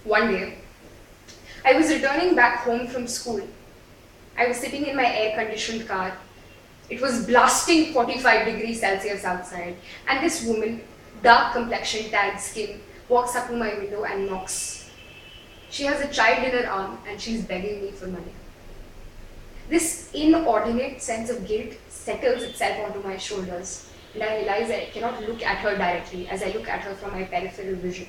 One day, I was returning back home from school. I was sitting in my air-conditioned car. It was blasting 45 degrees Celsius outside, and this woman, dark complexion, tanned skin, walks up to my window and knocks. She has a child in her arm and she's begging me for money. This inordinate sense of guilt settles itself onto my shoulders, and I realize I cannot look at her directly as I look at her from my peripheral vision.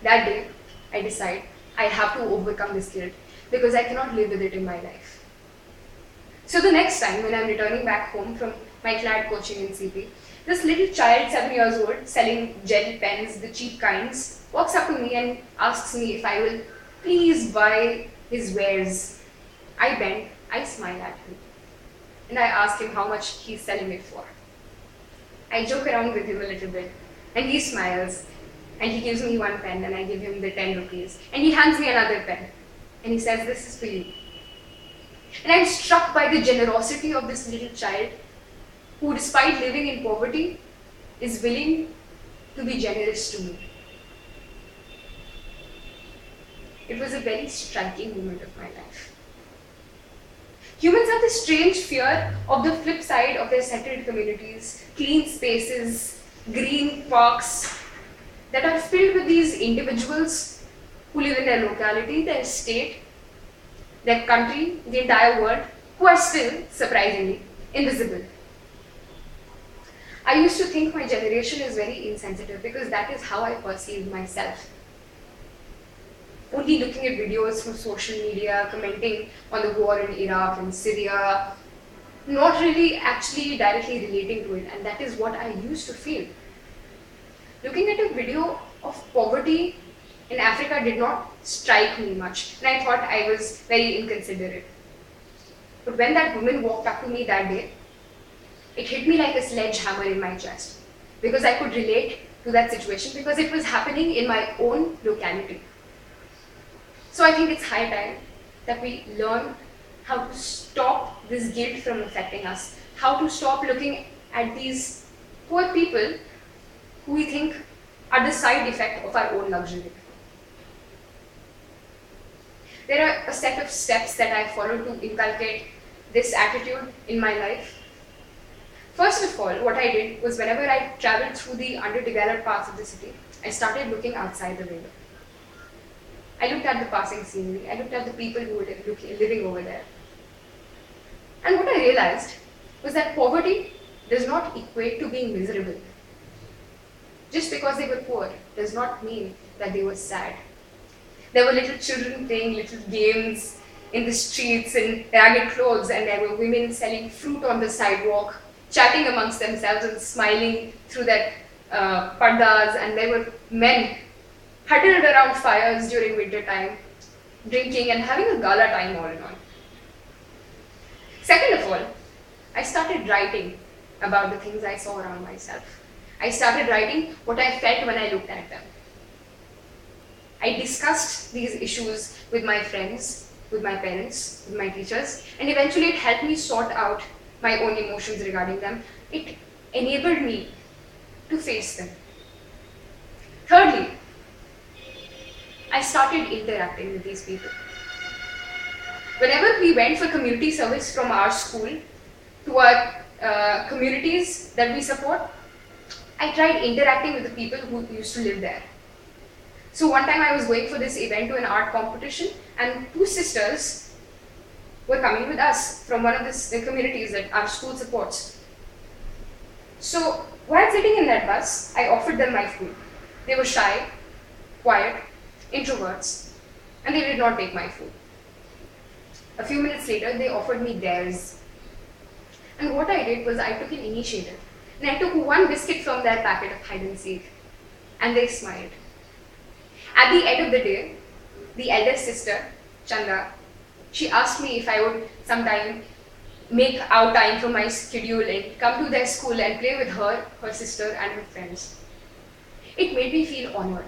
That day, I decide I have to overcome this guilt because I cannot live with it in my life. So the next time when I'm returning back home from my CLAD coaching in CP, this little child, 7 years old, selling gel pens, the cheap kinds, walks up to me and asks me if I will please buy his wares. I bend, I smile at him, and I ask him how much he's selling it for. I joke around with him a little bit, and he smiles, and he gives me one pen, and I give him the 10 rupees, and he hands me another pen, and he says, "This is for you." And I'm struck by the generosity of this little child who, despite living in poverty, is willing to be generous to me. It was a very striking moment of my life. Humans have this strange fear of the flip side of their settled communities, clean spaces, green parks that are filled with these individuals who live in their locality, their state, their country, the entire world, who are still, surprisingly, invisible. I used to think my generation is very insensitive because that is how I perceived myself. Only looking at videos from social media, commenting on the war in Iraq and Syria, not really actually directly relating to it, and that is what I used to feel. Looking at a video of poverty in Africa did not strike me much, and I thought I was very inconsiderate. But when that woman walked up to me that day, it hit me like a sledgehammer in my chest, because I could relate to that situation because it was happening in my own locality. So I think it's high time that we learn how to stop this guilt from affecting us, how to stop looking at these poor people who we think are the side effect of our own luxury. There are a set of steps that I follow to inculcate this attitude in my life. First of all, what I did was whenever I traveled through the underdeveloped parts of the city, I started looking outside the window. I looked at the passing scenery, I looked at the people who were living over there. And what I realized was that poverty does not equate to being miserable. Just because they were poor does not mean that they were sad. There were little children playing little games in the streets in ragged clothes, and there were women selling fruit on the sidewalk, chatting amongst themselves and smiling through their pardas, and there were men huddled around fires during winter time, drinking and having a gala time all in all. Second of all, I started writing about the things I saw around myself. I started writing what I felt when I looked at them. I discussed these issues with my friends, with my parents, with my teachers, and eventually it helped me sort out my own emotions regarding them. It enabled me to face them. Thirdly, I started interacting with these people. Whenever we went for community service from our school to our communities that we support, I tried interacting with the people who used to live there. So one time I was going for this event to an art competition, and two sisters were coming with us from one of the communities that our school supports. So while sitting in that bus, I offered them my food. They were shy, quiet, introverts, and they did not take my food. A few minutes later, they offered me theirs. And what I did was I took an initiative, and I took one biscuit from their packet of hide and seek, and they smiled. At the end of the day, the eldest sister, Chanda, she asked me if I would sometime make out time from my schedule and come to their school and play with her, her sister, and her friends. It made me feel honored.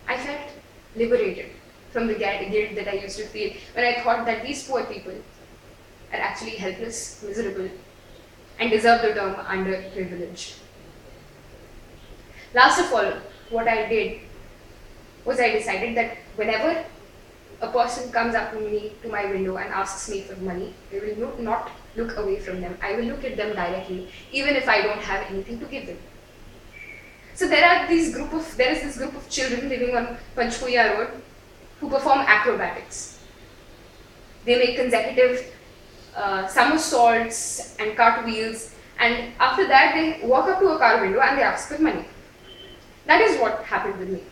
I felt liberated from the guilt that I used to feel when I thought that these poor people are actually helpless, miserable, and deserve the term underprivileged. Last of all, what I did was I decided that whenever a person comes up to me, to my window, and asks me for money, I will not look away from them. I will look at them directly, even if I don't have anything to give them. So there is this group of children living on Panchkuya Road who perform acrobatics. They make consecutive somersaults and cartwheels, and after that they walk up to a car window and they ask for money. That is what happened with me.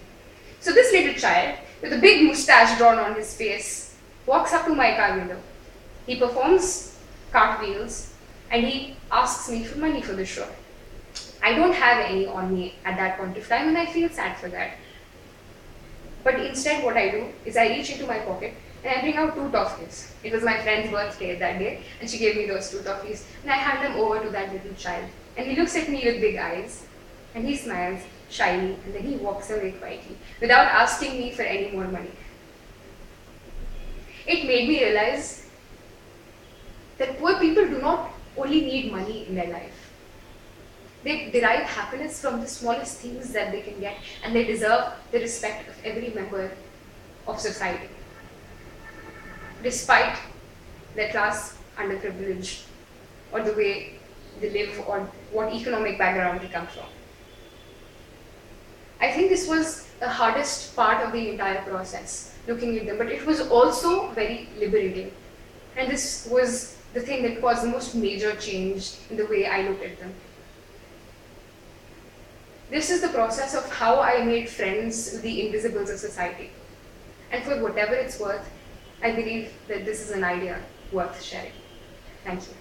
So this little child, with a big moustache drawn on his face, walks up to my car window. He performs cartwheels and he asks me for money for the show. I don't have any on me at that point of time and I feel sad for that. But instead what I do is I reach into my pocket and I bring out 2 toffees. It was my friend's birthday that day and she gave me those 2 toffees and I hand them over to that little child. And he looks at me with big eyes and he smiles shyly and then he walks away quietly without asking me for any more money. It made me realize that poor people do not only need money in their life. They derive happiness from the smallest things that they can get, and they deserve the respect of every member of society, despite their class, underprivileged, or the way they live, or what economic background they come from. I think this was the hardest part of the entire process, looking at them, but it was also very liberating. And this was the thing that caused the most major change in the way I looked at them. This is the process of how I made friends with the invisibles of society. And for whatever it's worth, I believe that this is an idea worth sharing. Thank you.